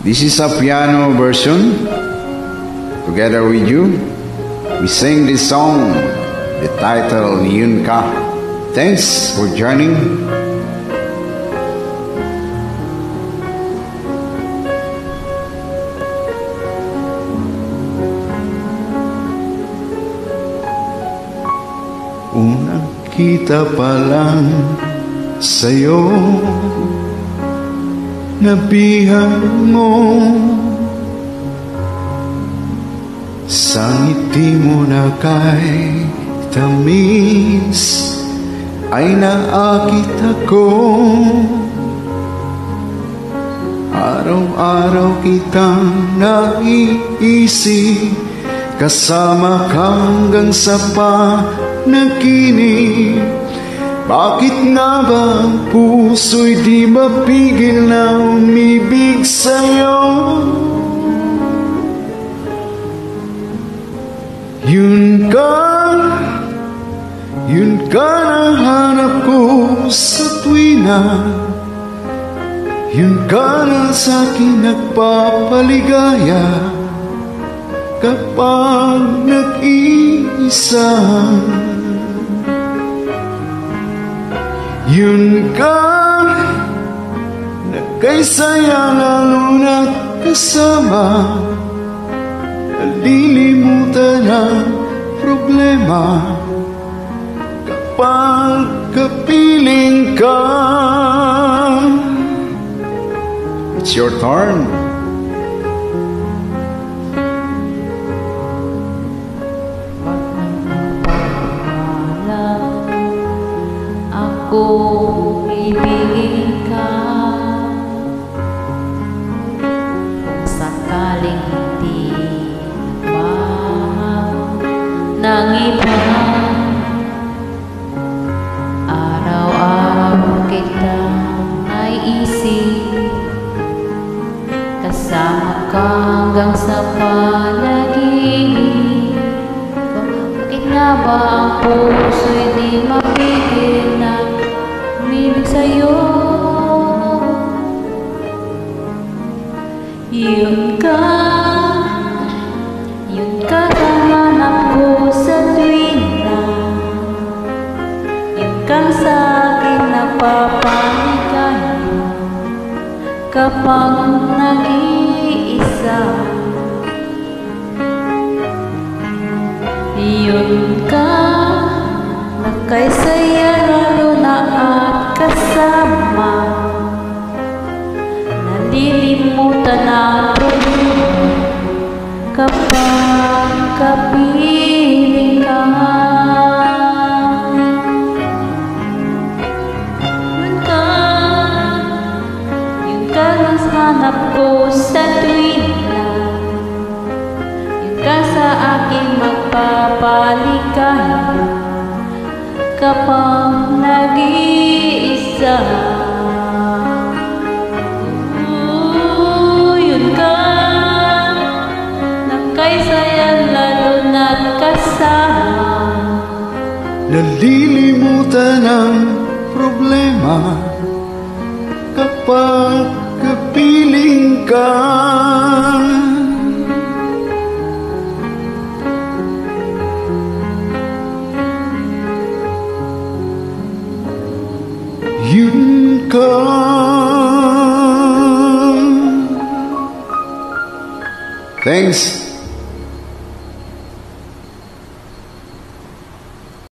This is a piano version. Together with you, we sing this song, the title, Yun Ka. Thanks for joining. Unang kita pa lang sa'yo, nabihan mo, sa ngiti mo na kay tamis ay naakit ako. Araw-araw kitang naiisip, kasama ka hanggang sa panaginip. Bakit nga ba ang puso'y di mapigil na umibig sa'yo? Yun ka nahanap ko sa tuwina. Yun ka na sa'kin nagpapaligaya kapag nag-iisa. Yun ka na kay saya lalo na't kasama, nalilimutan ang problema kapag kapiling ka. It's your turn. Kung ibigin ka, kung sakaling hindi mahal ng iba, araw-araw kita naiisip, kasama ka hanggang sa panaginip. Bakit nga ba ang puso'y di mapigil na umibig sa'yo? Yun ka hanap ko sa tuwina. Yun kang sa'kin napapanigayan kapag nag-iisa. Yun ka na kay saya lalo na at kasama, nalilimutan ang problema kapag kapiling ka. Yun ka ang hanap ko sa tuwina. Yun ka sa akin magpapaligaya kapag nag-iisa. Yun ka na kay saya lalo na't kasama, Nalilimutan ang problema kapag kapiling ka. Yun ka. Thanks.